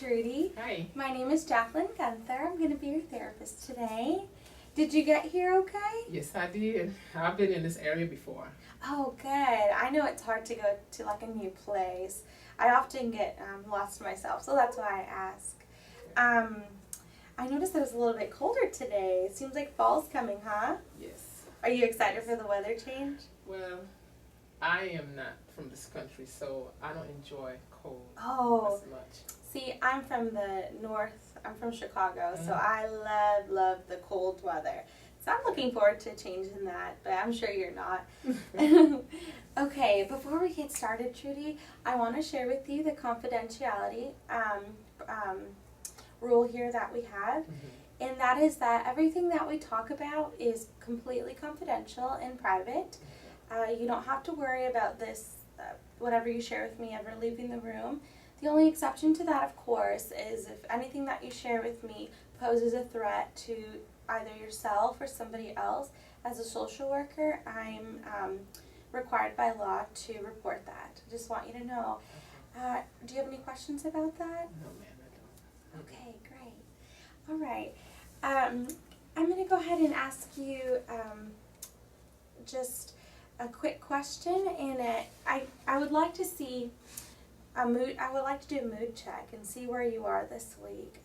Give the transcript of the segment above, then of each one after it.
Trudy. Hi. My name is Jacqueline Gunther. I'm going to be your therapist today. Did you get here okay? Yes, I did. I've been in this area before. Oh, good. I know it's hard to go to like a new place. I often get lost myself, so that's why I ask. I noticed that it was a little bit colder today. It seems like fall's coming, huh? Yes. Are you excited for the weather change? Well, I am not from this country, so I don't enjoy cold Oh, as much. see, I'm from the north. I'm from Chicago, so Mm. I love the cold weather. So I'm looking forward to changing that, but I'm sure you're not. Okay, before we get started, Trudy, I want to share with you the confidentiality rule here that we have. And that is that everything that we talk about is completely confidential and private. You don't have to worry about this, whatever you share with me, ever leaving the room. The only exception to that, of course, is if anything that you share with me poses a threat to either yourself or somebody else. As a social worker, I'm required by law to report that. I just want you to know. Do you have any questions about that? No, ma'am, I don't. Okay, great. All right. I'm going to go ahead and ask you just a quick question, and I would like to see a mood. I would like to do a mood check and see where you are this week.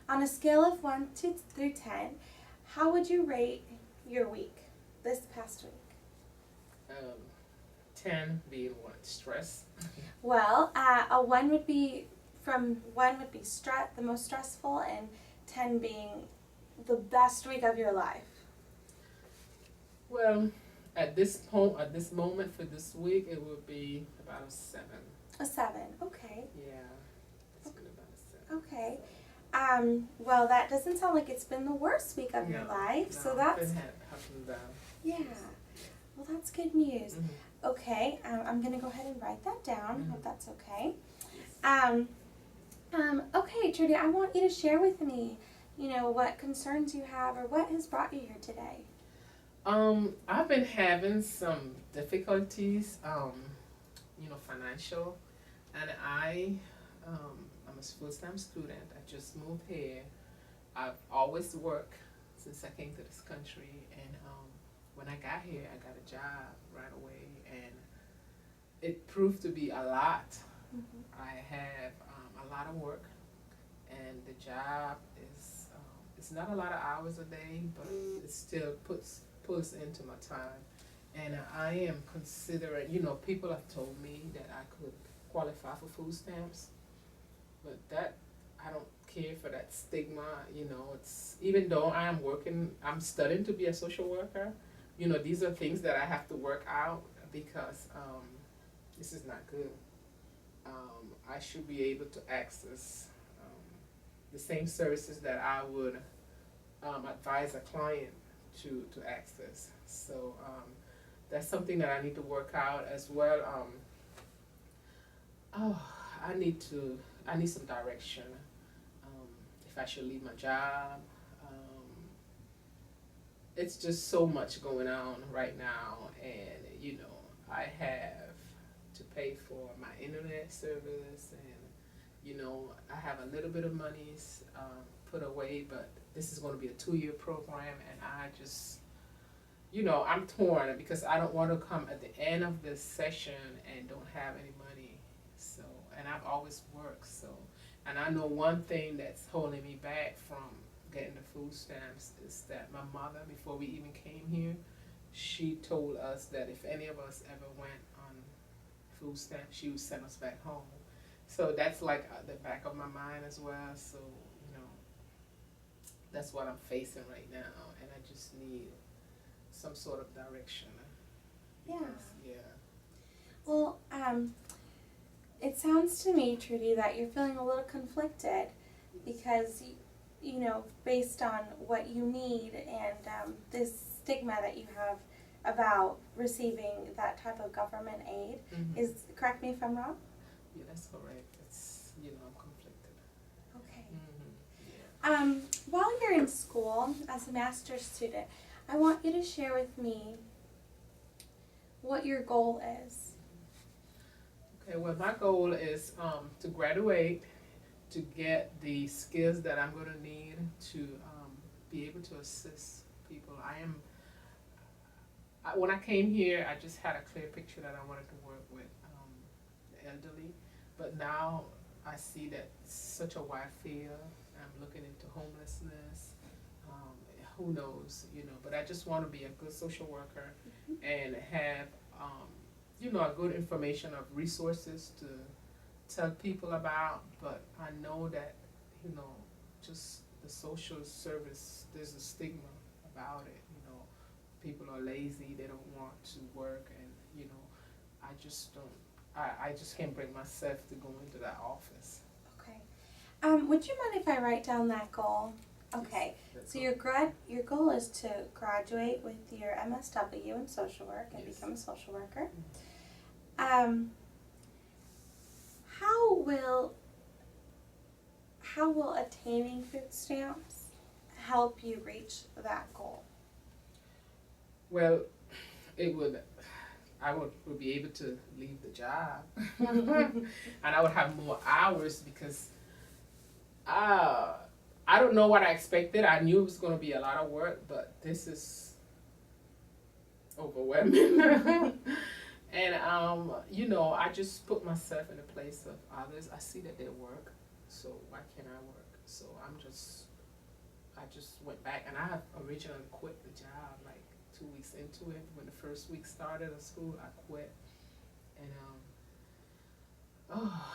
On a scale of 1 through 10, how would you rate your week, this past week? 10 being what? Stress? Well, a 1 would be the most stressful, and 10 being the best week of your life. Well, at this moment for this week, it would be about a 7. A 7, okay. Yeah, it's been about a 7. Okay. Well, that doesn't sound like it's been the worst week of your life, so that's, been up and down. yeah. Well, that's good news. Mhm. Okay, I'm going to go ahead and write that down. Hope that's okay. Okay, Trudy, I want you to share with me, what concerns you have or what has brought you here today. I've been having some difficulties, financial, and I'm a full-time student. I just moved here. I've always worked since I came to this country, and when I got here, I got a job right away, and it proved to be a lot. Mm-hmm. I have a lot of work, and the job is it's not a lot of hours a day, but it still pulls into my time. And I am considering, people have told me that I could qualify for food stamps, but that I don't care for that stigma. It's even though I'm studying to be a social worker. These are things that I have to work out because this is not good. I should be able to access the same services that I would advise a client to access. So that's something that I need to work out as well. I need some direction. If I should leave my job. It's just so much going on right now, and I have to pay for my internet service, and I have a little bit of money put away, but this is going to be a 2-year program, and I just I'm torn because I don't want to come at the end of this session and don't have any money. So, and I've always worked, and I know one thing that's holding me back from getting the food stamps is that my mother, before we even came here, she told us that if any of us ever went on food stamps, she would send us back home. So that's like at the back of my mind as well. So, that's what I'm facing right now, and I just need some sort of direction. Yeah. Yeah. Well, it sounds to me, Trudy, that you're feeling a little conflicted because, based on what you need and this stigma that you have about receiving that type of government aid. Mm-hmm. Correct me if I'm wrong? Yeah, that's correct. It's, I'm conflicted. Okay. Mm-hmm. Yeah. While you're in school as a master's student, I want you to share with me what your goal is. Okay, well, my goal is to graduate, to get the skills that I'm gonna need to be able to assist people. When I came here, I just had a clear picture that I wanted to work with the elderly, but now I see that it's such a wide field. I'm looking into homelessness. Who knows, but I just want to be a good social worker and have, a good information of resources to tell people about, but I know that, just the social service, there's a stigma about it, people are lazy, they don't want to work, and, I just don't, I just can't bring myself to go into that office. Okay. Would you mind if I write down that goal? Okay. So your goal is to graduate with your MSW in social work and Yes. become a social worker. Mm-hmm. How will attaining food stamps help you reach that goal? Well, I would be able to leave the job, and I would have more hours because I don't know what I expected. I knew it was going to be a lot of work, but this is overwhelming. And I just put myself in the place of others. I see that they work, so why can't I work? So I just went back, and I had originally quit the job like 2 weeks into it. When the first week started of school, I quit, and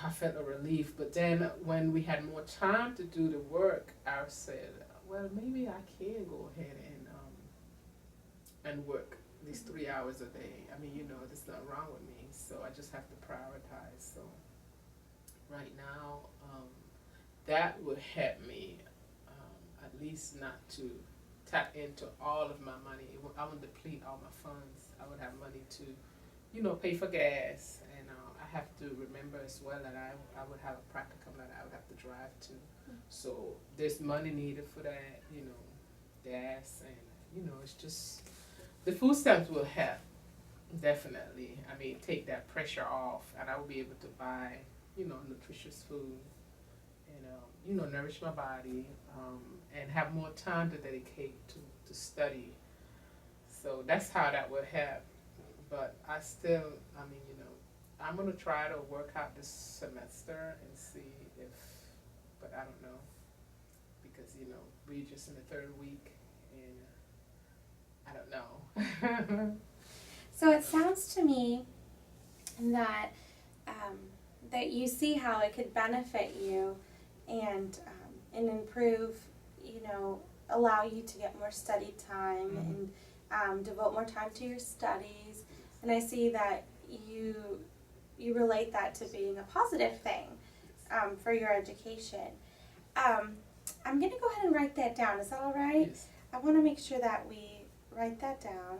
I felt a relief. But then when we had more time to do the work, I said, well, maybe I can go ahead and work these 3 hours a day. I mean, there's nothing wrong with me, so I just have to prioritize. So right now, that would help me at least not to tap into all of my money. I wouldn't deplete all my funds. I would have money to, pay for gas, and I have to remember as well that I would have a practicum that I would have to drive to. So there's money needed for that, gas, and it's just the food stamps will help, definitely. I mean, take that pressure off, and I will be able to buy, nutritious food, and nourish my body, and have more time to dedicate to study. So that's how that would help. But I still, I'm gonna try to work out this semester and see if, but I don't know, because we're just in the third week, and I don't know. So it sounds to me that that you see how it could benefit you and improve, allow you to get more study time and devote more time to your studies. And I see that you relate that to being a positive thing for your education. I'm going to go ahead and write that down. Is that all right? Yes. I want to make sure that we write that down.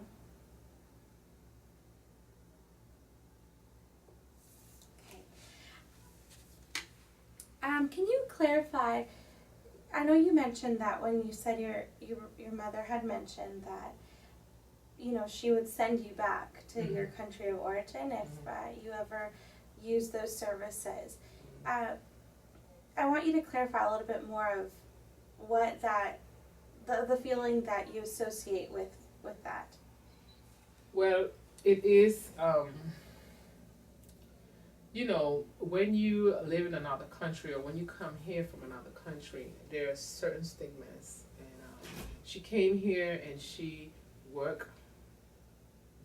Okay. Can you clarify? I know you mentioned that when you said your mother had mentioned that she would send you back to your country of origin if you ever use those services. I want you to clarify a little bit more of what the feeling that you associate with that. Well, it is, when you live in another country or when you come here from another country, there are certain stigmas. And she came here and she worked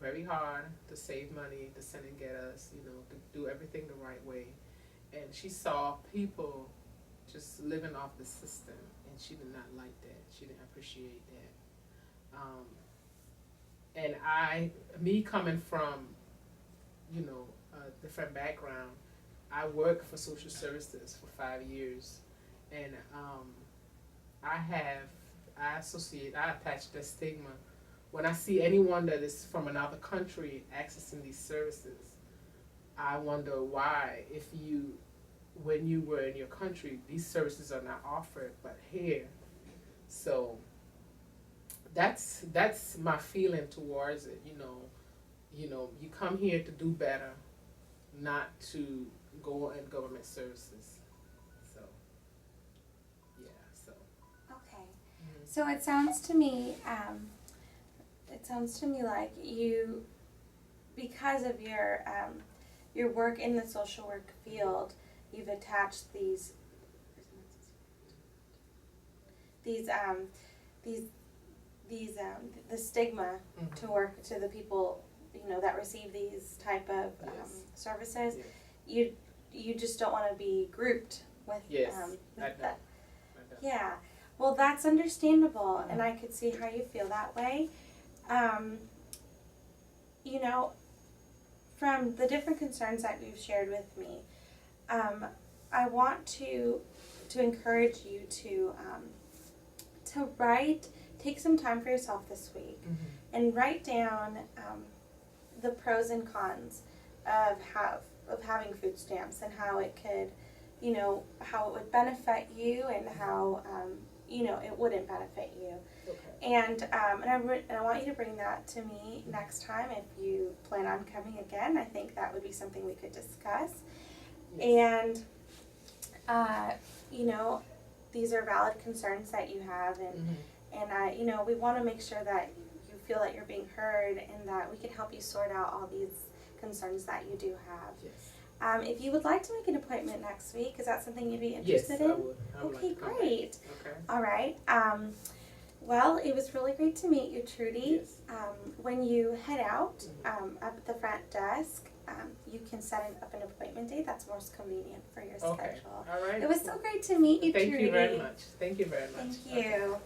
very hard to save money, to send and get us, to do everything the right way. And she saw people just living off the system, and she did not like that. She didn't appreciate that. And me coming from, a different background, I worked for social services for 5 years, and I attach the stigma. When I see anyone that is from another country accessing these services, I wonder why, when you were in your country, these services are not offered, but here. So that's my feeling towards it. You come here to do better, not to go in government services. So So it sounds to me like you, because of your work in the social work field, you've attached these the stigma to work to the people, that receive these type of services. Yes. You just don't want to be grouped with Yes, with I know. that. I know. Yeah. Well, that's understandable, and I could see how you feel that way. You know, from the different concerns that you've shared with me, I want to encourage you to take some time for yourself this week and write down the pros and cons of having food stamps and how it could, how it would benefit you and how it wouldn't benefit you. Okay. And I want you to bring that to me next time if you plan on coming again. I think that would be something we could discuss. Yes. And these are valid concerns that you have, and we want to make sure that you feel that you're being heard and that we can help you sort out all these concerns that you do have. Yes. If you would like to make an appointment next week, is that something you'd be interested in? Yes, I would. I would Okay, like to come great. back. Okay. All right. Well, it was really great to meet you, Trudy. Yes. When you head out up at the front desk, you can set up an appointment date that's most convenient for your Okay. schedule. All right. It was so great to meet you, Thank Trudy. you very much. Thank you very much. Thank you. Okay.